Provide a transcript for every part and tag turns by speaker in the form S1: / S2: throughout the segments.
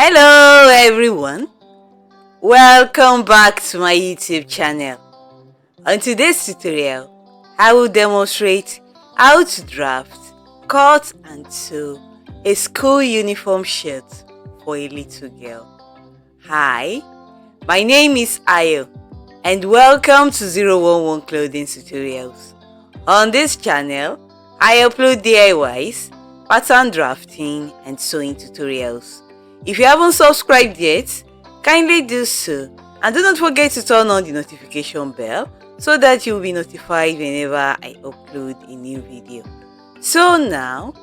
S1: Hello everyone, welcome back to my YouTube channel. On today's tutorial, I will demonstrate how to draft, cut and sew a school uniform shirt for a little girl. Hi, my name is Ayo and welcome to 011 Clothing Tutorials. On this channel, I upload DIYs, pattern drafting and sewing tutorials. If you haven't subscribed yet, kindly do so, and do not forget to turn on the notification bell so that you'll be notified whenever I upload a new video. So now,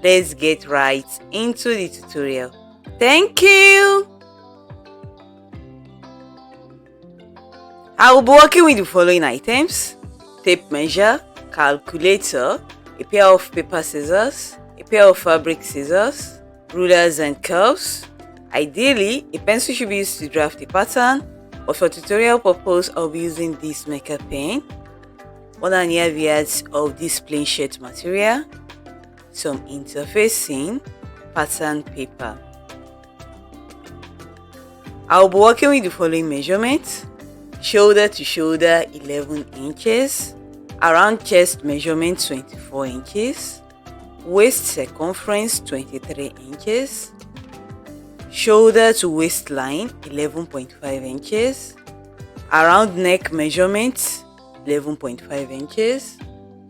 S1: let's get right into the tutorial. Thank you! I will be working with the following items: tape measure, calculator, a pair of paper scissors, a pair of fabric scissors, rulers and curves. Ideally, a pencil should be used to draft a pattern, but for tutorial purpose, I'll be using this marker pen, 1.5 yards of this plain shirt material, some interfacing pattern paper. I'll be working with the following measurements: shoulder to shoulder 11 inches, around chest measurement 24 inches, waist circumference 23 inches, shoulder to waistline 11.5 inches, around neck measurement 11.5 inches,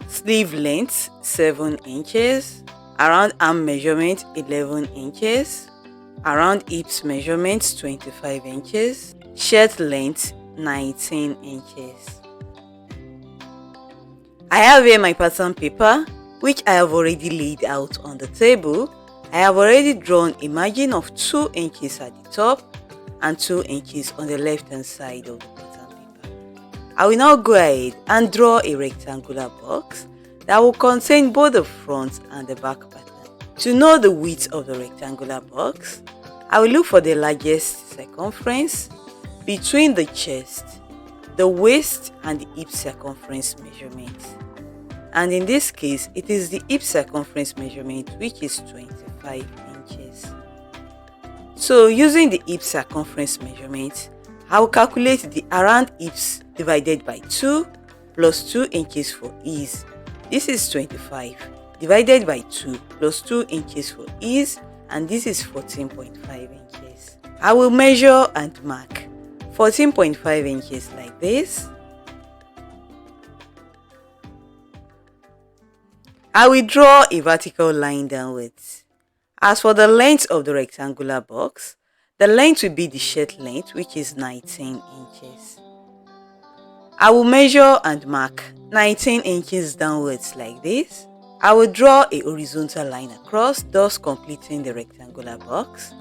S1: sleeve length 7 inches, around arm measurement 11 inches, around hips measurement 25 inches, shirt length 19 inches. I have here my pattern paper, which I have already laid out on the table. I have already drawn a margin of 2 inches at the top and 2 inches on the left hand side of the pattern paper. I will now go ahead and draw a rectangular box that will contain both the front and the back pattern. To know the width of the rectangular box, I will look for the largest circumference between the chest, the waist and the hip circumference measurement. And in this case, it is the hip circumference measurement, which is 25 inches. So using the hip circumference measurement, I will calculate the around hips divided by 2 plus 2 inches for ease. This is 25 divided by 2 plus 2 inches for ease, and this is 14.5 inches. I will measure and mark 14.5 inches like this. I will draw a vertical line downwards. As for the length of the rectangular box, the length will be the shirt length, which is 19 inches. I will measure and mark 19 inches downwards like this. I will draw a horizontal line across, thus completing the rectangular box.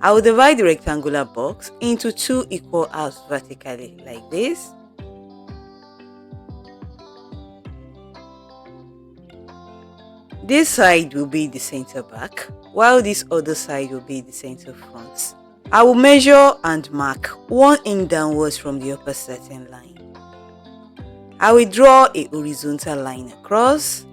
S1: I will divide the rectangular box into 2 equal halves vertically like this. This side will be the center back, while this other side will be the center front. I will measure and mark 1 inch downwards from the upper starting line. I will draw a horizontal line across.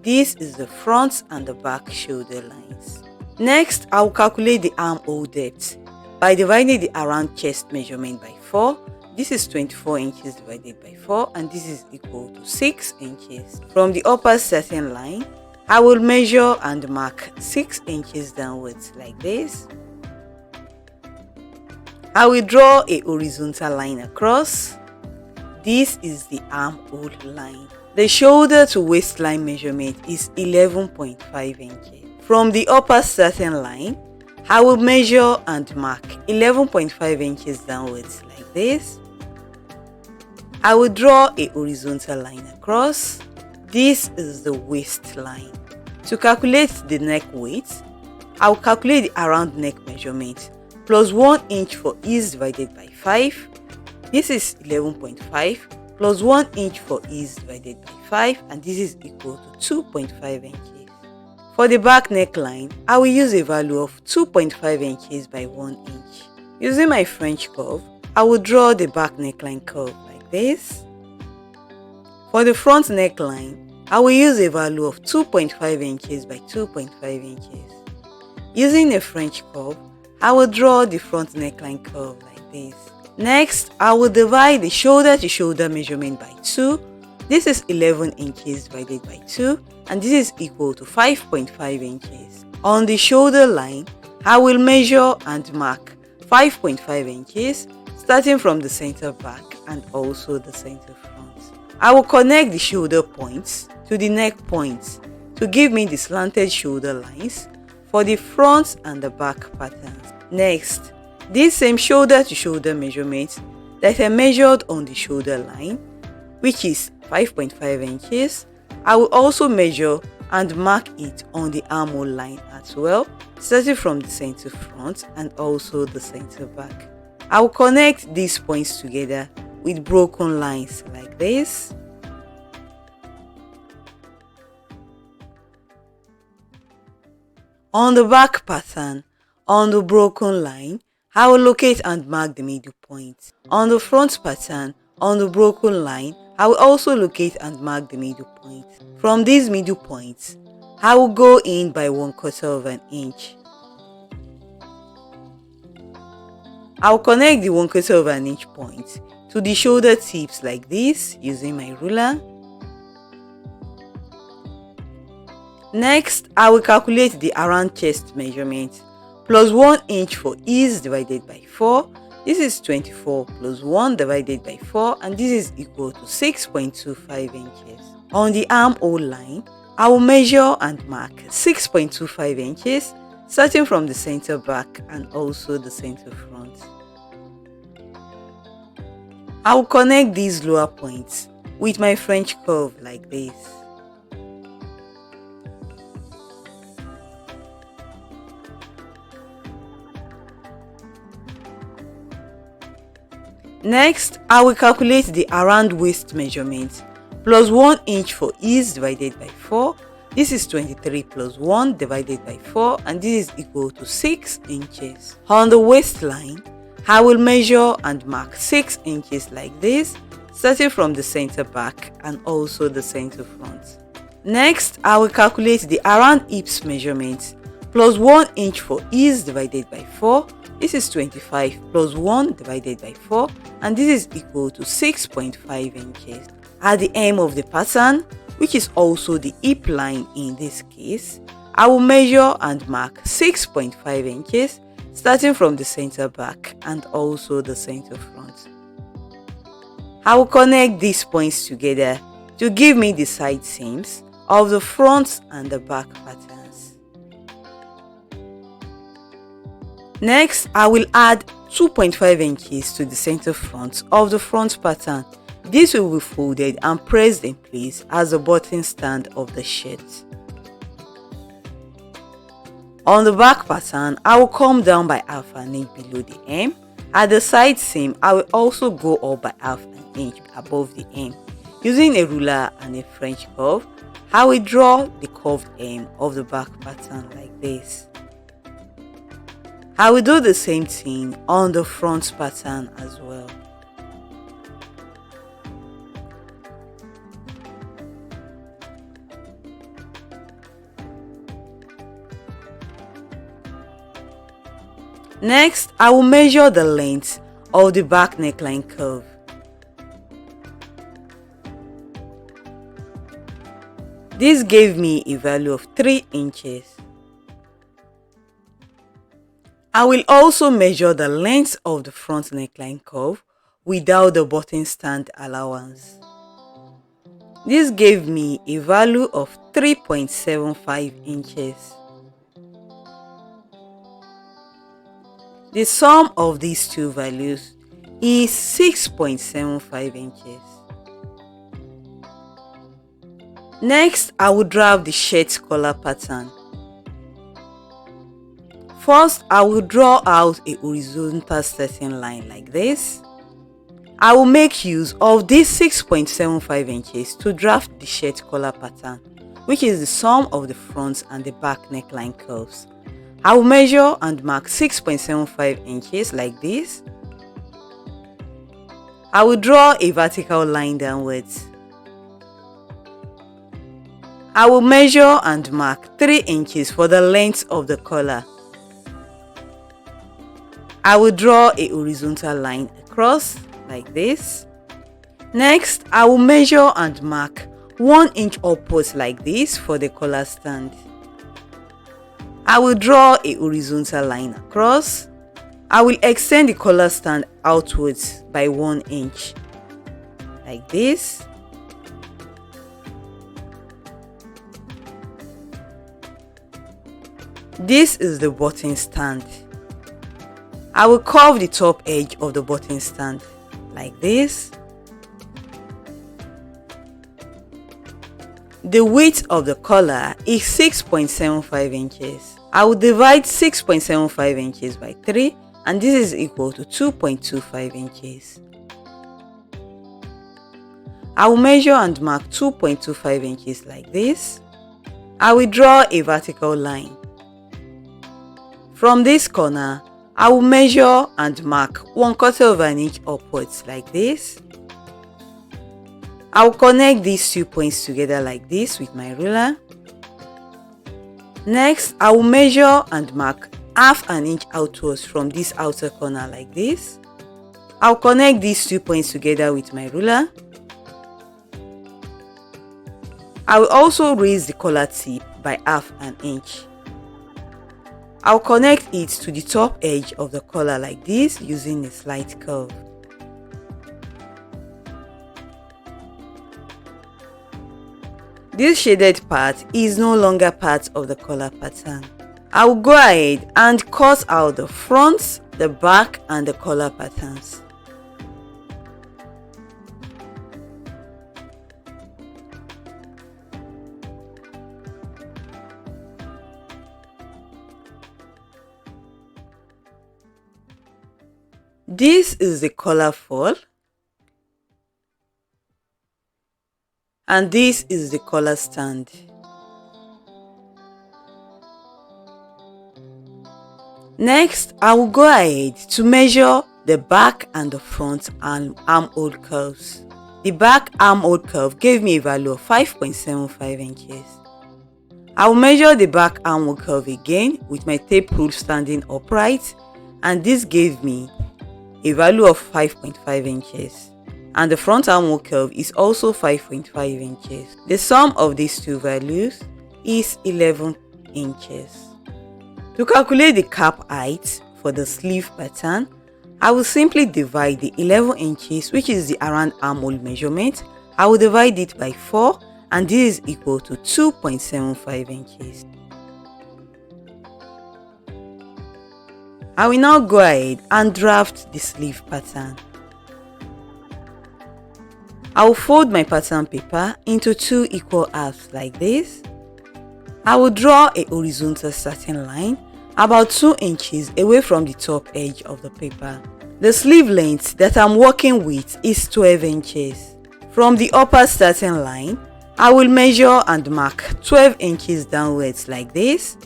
S1: This is the front and the back shoulder lines. Next, I will calculate the armhole depth by dividing the around chest measurement by 4. This is 24 inches divided by 4, and this is equal to 6 inches. From the upper starting line, I will measure and mark 6 inches downwards like this. I will draw a horizontal line across. This is the armhole line. The shoulder to waistline measurement is 11.5 inches. From the upper starting line, I will measure and mark 11.5 inches downwards like this. I will draw a horizontal line across. This is the waistline. To calculate the neck width, I will calculate the around neck measurement plus 1 inch for ease divided by 5. This is 11.5 plus 1 inch for ease divided by 5, and this is equal to 2.5 inches. For the back neckline, I will use a value of 2.5 inches by 1 inch. Using my French curve, I will draw the back neckline curve like this. For the front neckline, I will use a value of 2.5 inches by 2.5 inches. Using a French curve, I will draw the front neckline curve like this. Next, I will divide the shoulder to shoulder measurement by 2. This is 11 inches divided by 2, and this is equal to 5.5 inches. On the shoulder line, I will measure and mark 5.5 inches starting from the center back and also the center front. I will connect the shoulder points to the neck points to give me the slanted shoulder lines for the front and the back patterns. Next, this same shoulder to shoulder measurement that I measured on the shoulder line, which is 5.5 inches, I will also measure and mark it on the armhole line as well, starting from the center front and also the center back. I will connect these points together with broken lines like this. On the back pattern, on the broken line, I will locate and mark the middle point. On the front pattern, on the broken line, I will also locate and mark the middle point. From these middle points, I will go in by 1/4 of an inch. I will connect the 1/4 of an inch point to the shoulder tips like this using my ruler. Next, I will calculate the around chest measurement plus 1 inch for ease divided by 4. This is 24 plus 1 divided by 4, and this is equal to 6.25 inches. On the armhole line, I will measure and mark 6.25 inches starting from the center back and also the center front. I will connect these lower points with my French curve like this. Next, I will calculate the around waist measurement plus 1 inch for ease divided by 4. This is 23 plus 1 divided by 4, and this is equal to 6 inches. On the waistline, I will measure and mark 6 inches like this, starting from the center back and also the center front. Next, I will calculate the around hips measurement plus 1 inch for ease divided by 4. This is 25 plus 1 divided by 4, and this is equal to 6.5 inches. At the hem of the pattern, which is also the hip line in this case, I will measure and mark 6.5 inches starting from the center back and also the center front. I will connect these points together to give me the side seams of the front and the back patterns. Next, I will add 2.5 inches to the center front of the front pattern. This will be folded and pressed in place as the button stand of the shirt. On the back pattern, I will come down by half an inch below the hem. At the side seam, I will also go up by half an inch above the hem. Using a ruler and a French curve, I will draw the curved hem of the back pattern like this. I will do the same thing on the front pattern as well. Next, I will measure the length of the back neckline curve. This gave me a value of 3 inches. I will also measure the length of the front neckline curve without the button stand allowance. This gave me a value of 3.75 inches. The sum of these two values is 6.75 inches. Next, I will draw the shirt collar pattern. First, I will draw out a horizontal setting line like this. I will make use of this 6.75 inches to draft the shirt collar pattern, which is the sum of the front and the back neckline curves. I will measure and mark 6.75 inches like this. I will draw a vertical line downwards. I will measure and mark 3 inches for the length of the collar. I will draw a horizontal line across like this. Next, I will measure and mark 1 inch upwards like this for the collar stand. I will draw a horizontal line across. I will extend the collar stand outwards by 1 inch like this. This is the button stand. I will curve the top edge of the button stand like this. The width of the collar is 6.75 inches. I will divide 6.75 inches by 3, and this is equal to 2.25 inches. I will measure and mark 2.25 inches like this. I will draw a vertical line. From this corner, I will measure and mark 1/4 of an inch upwards like this. I will connect these 2 points together like this with my ruler. Next, I will measure and mark 1/2 an inch outwards from this outer corner like this. I'll connect these 2 points together with my ruler. I will also raise the collar tip by 1/2 an inch. I'll connect it to the top edge of the collar like this using a slight curve. This shaded part is no longer part of the collar pattern. I will go ahead and cut out the front, the back and the collar patterns. This is the collar fall, and this is the collar stand. Next, I will go ahead to measure the back and the front and armhole curves. The back armhole curve gave me a value of 5.75 inches. I will measure the back armhole curve again with my tape rule standing upright, and this gave me a value of 5.5 inches, and the front armhole curve is also 5.5 inches. The sum of these two values is 11 inches. To calculate the cap height for the sleeve pattern, I will simply divide the 11 inches, which is the around armhole measurement. I will divide it by 4, and this is equal to 2.75 inches. I will now go ahead and draft the sleeve pattern. I will fold my pattern paper into 2 equal halves like this. I will draw a horizontal starting line about 2 inches away from the top edge of the paper. The sleeve length that I'm working with is 12 inches. From the upper starting line, I will measure and mark 12 inches downwards like this.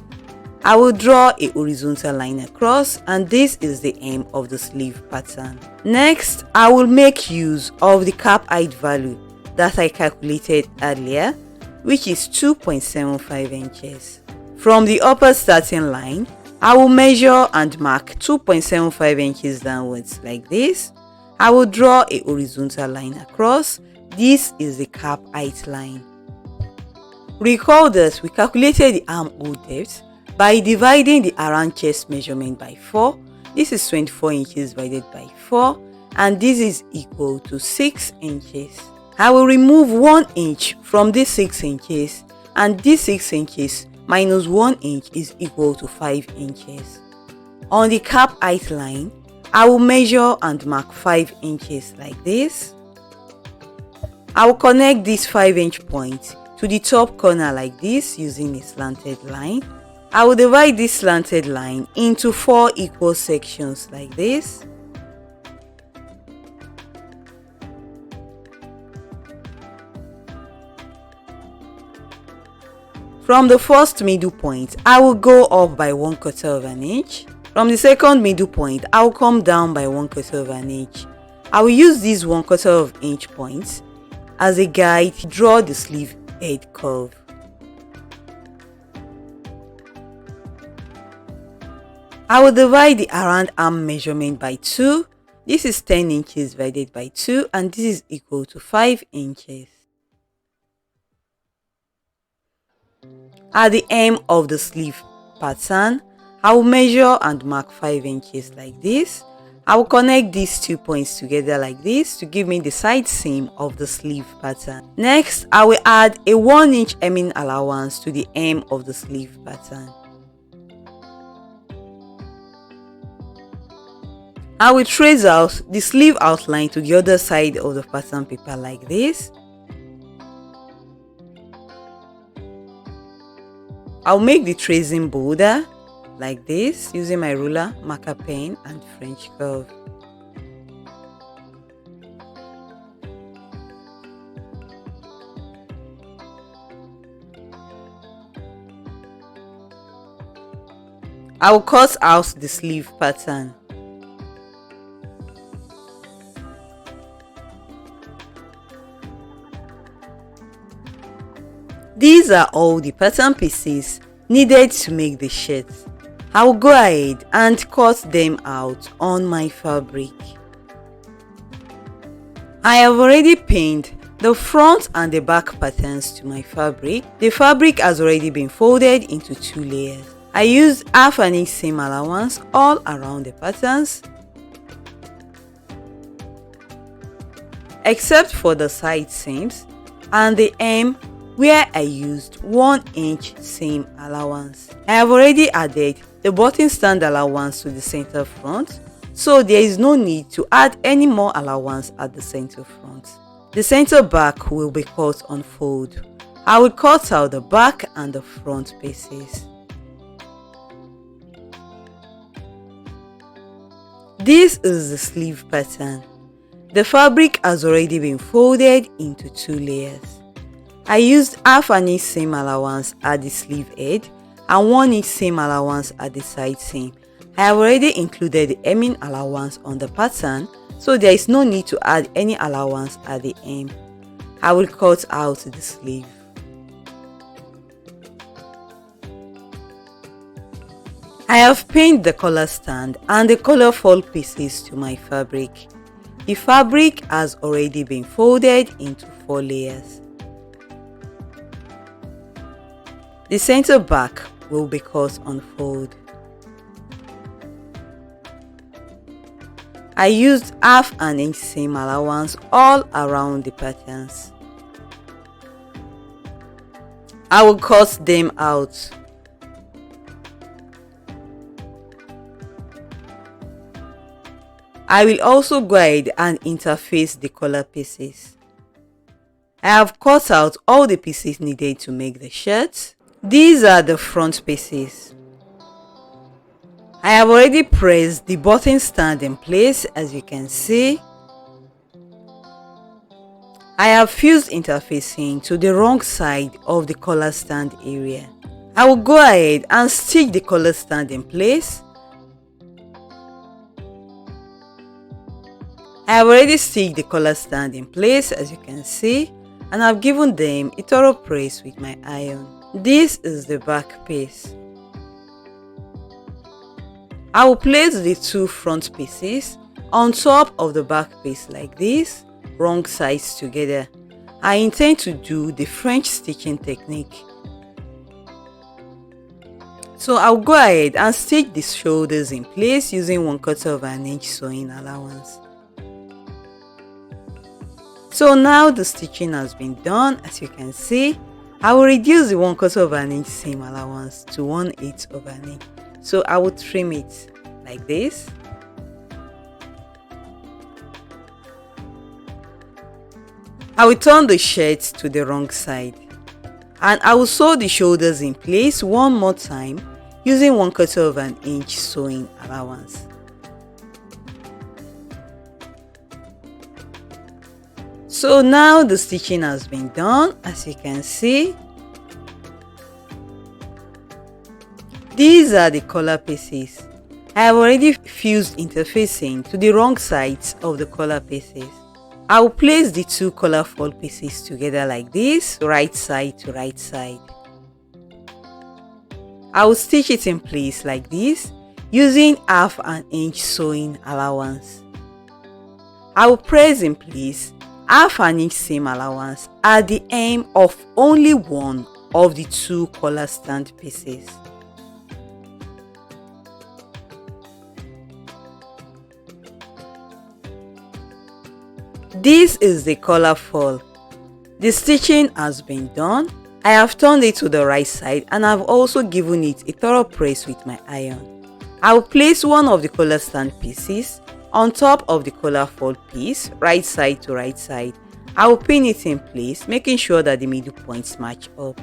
S1: I will draw a horizontal line across, and this is the hem of the sleeve pattern. Next, I will make use of the cap height value that I calculated earlier, which is 2.75 inches. From the upper starting line, I will measure and mark 2.75 inches downwards like this. I will draw a horizontal line across. This is the cap height line. Recall that we calculated the armhole depth by dividing the around chest measurement by 4. This is 24 inches divided by 4, and this is equal to 6 inches. I will remove 1 inch from this 6 inches, and this 6 inches minus 1 inch is equal to 5 inches. On the cap height line, I will measure and mark 5 inches like this. I will connect this 5-inch point to the top corner like this using a slanted line. I will divide this slanted line into 4 equal sections like this. From the first middle point, I will go up by 1/4 of an inch. From the second middle point, I will come down by 1/4 of an inch. I will use these 1/4 of inch points as a guide to draw the sleeve head curve. I will divide the around arm measurement by 2. This is 10 inches divided by 2 and this is equal to 5 inches. At the hem of the sleeve pattern, I will measure and mark 5 inches like this. I will connect these 2 points together like this to give me the side seam of the sleeve pattern. Next, I will add a 1 inch hemming allowance to the hem of the sleeve pattern. I will trace out the sleeve outline to the other side of the pattern paper like this. I'll make the tracing bolder like this using my ruler, marker pen and French curve. I will cut out the sleeve pattern. These are all the pattern pieces needed to make the shirt. I will go ahead and cut them out on my fabric. I have already pinned the front and the back patterns to my fabric. The fabric has already been folded into 2 layers. I used half an inch seam allowance all around the patterns, except for the side seams and the hem where I used 1 inch seam allowance. I have already added the button stand allowance to the center front, so there is no need to add any more allowance at the center front. The center back will be cut on fold. I will cut out the back and the front pieces. This is the sleeve pattern. The fabric has already been folded into 2 layers. I used half an inch seam allowance at the sleeve edge and 1 inch seam allowance at the side seam. I have already included the hemming allowance on the pattern, so there is no need to add any allowance at the hem. I will cut out the sleeve. I have pinned the collar stand and the collar fold pieces to my fabric. The fabric has already been folded into 4 layers. The center back will be cut on fold. I used half an inch seam allowance all around the patterns. I will cut them out. I will also go ahead and interface the collar pieces. I have cut out all the pieces needed to make the shirt. These are the front pieces. I have already pressed the button stand in place, as you can see. I have fused interfacing to the wrong side of the collar stand area. I will go ahead and stitch the collar stand in place. I have already stitched the collar stand in place, as you can see, and I've given them a thorough press with my iron. This is the back piece. I will place the 2 front pieces on top of the back piece like this, wrong sides together. I intend to do the French stitching technique. So I'll go ahead and stitch the shoulders in place using 1/4 of an inch sewing allowance. So now the stitching has been done, as you can see. I will reduce the 1/4 of an inch seam allowance to 1/8 of an inch. So I will trim it like this. I will turn the shirt to the wrong side and I will sew the shoulders in place one more time using 1/4 of an inch sewing allowance. So now the stitching has been done, as you can see. These are the collar pieces. I have already fused interfacing to the wrong sides of the collar pieces. I will place the 2 collar fold pieces together like this, right side to right side. I will stitch it in place like this using half an inch sewing allowance. I will press in place half an inch seam allowance at the hem of only one of the two collar stand pieces. This is the collar fall. The stitching has been done. I have turned it to the right side and I've also given it a thorough press with my iron. I will place one of the collar stand pieces on top of the collar fold piece, right side to right side. I will pin it in place, making sure that the middle points match up.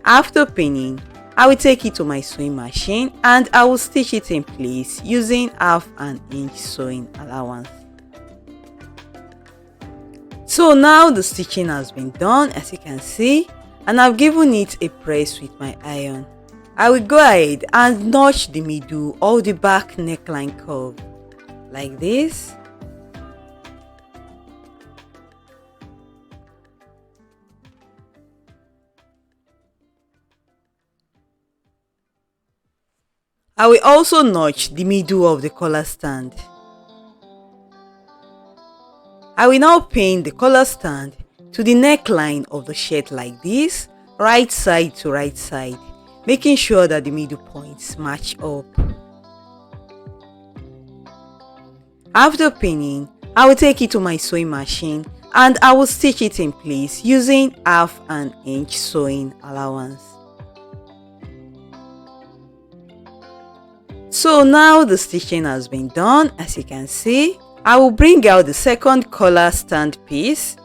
S1: After pinning, I will take it to my sewing machine and I will stitch it in place using half an inch sewing allowance. So now the stitching has been done, as you can see, and I've given it a press with my iron. I will go ahead and notch the middle of the back neckline curve like this. I will also notch the middle of the collar stand. I will now pin the collar stand to the neckline of the shirt like this, right side to right side, making sure that the middle points match up. After pinning, I will take it to my sewing machine and I will stitch it in place using half an inch sewing allowance. So now the stitching has been done, as you can see. I will bring out the second collar stand piece.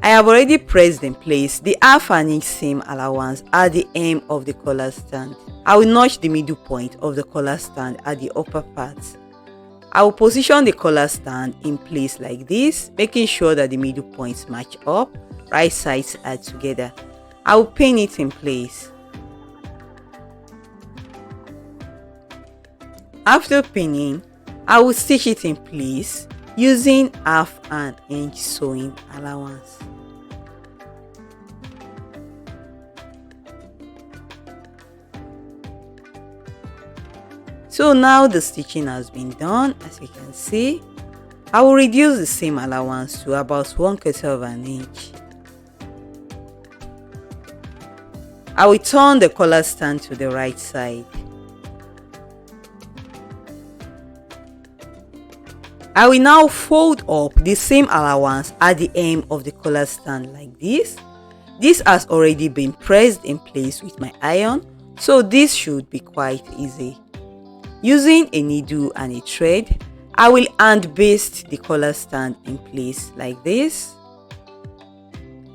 S1: I have already pressed in place the half an inch seam allowance at the hem of the collar stand. I will notch the middle point of the collar stand at the upper part. I will position the collar stand in place like this, making sure that the middle points match up, right sides are together. I will pin it in place. After pinning, I will stitch it in place using half an inch sewing allowance. So now the stitching has been done, as you can see. I will reduce the seam allowance to about 1/4 of an inch. I will turn the collar stand to the right side. I will now fold up the seam allowance at the hem of the collar stand like this. This has already been pressed in place with my iron, so this should be quite easy. Using a needle and a thread, I will hand baste the collar stand in place like this.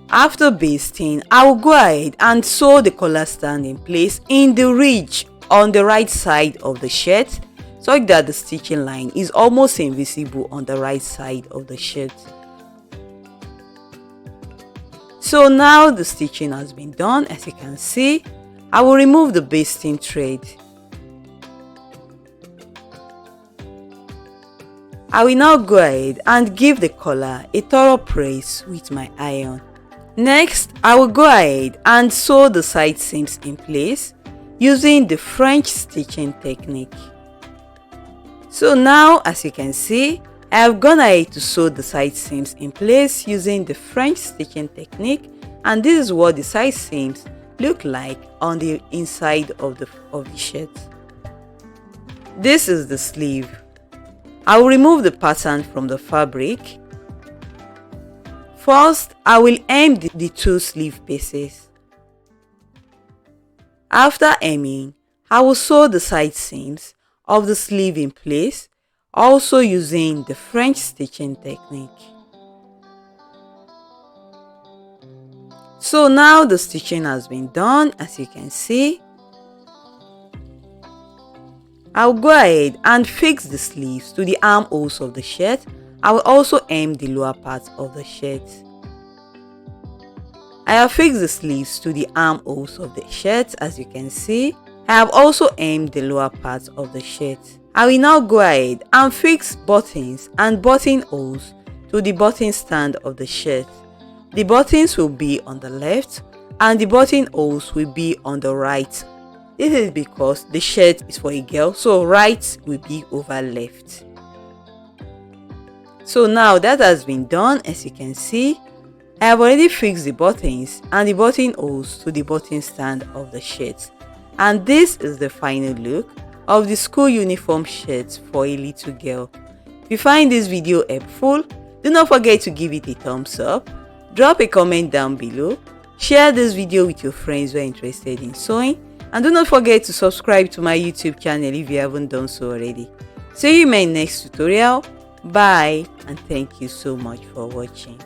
S1: After basting, I will go ahead and sew the collar stand in place in the ridge on the right side of the shirt, so that the stitching line is almost invisible on the right side of the shirt. So now the stitching has been done, as you can see. I will remove the basting thread. I will now go ahead and give the collar a thorough press with my iron. Next, I will go ahead and sew the side seams in place using the French stitching technique. So now, as you can see, I have gone ahead to sew the side seams in place using the French stitching technique, and this is what the side seams look like on the inside of the shirt. This is the sleeve. I will remove the pattern from the fabric. First, I will hem the two sleeve pieces. After hemming, I will sew the side seams of the sleeve in place, also using the French stitching technique. So now the stitching has been done, as you can see. I'll go ahead and fix the sleeves to the armholes of the shirt. I will also hem the lower part of the shirt. I have fixed the sleeves to the armholes of the shirt, as you can see. I have also hemmed the lower part of the shirt. I will now go ahead and fix buttons and buttonholes to the button stand of the shirt. The buttons will be on the left and the buttonholes will be on the right This is because the shirt is for a girl, so right will be over left. So now that has been done, as you can see, I have already fixed the buttons and the button holes to the button stand of the shirt. And this is the final look of the school uniform shirt for a little girl. If you find this video helpful, do not forget to give it a thumbs up, drop a comment down below, share this video with your friends who are interested in sewing, and do not forget to subscribe to my YouTube channel if you haven't done so already. See you in my next tutorial. Bye, and thank you so much for watching.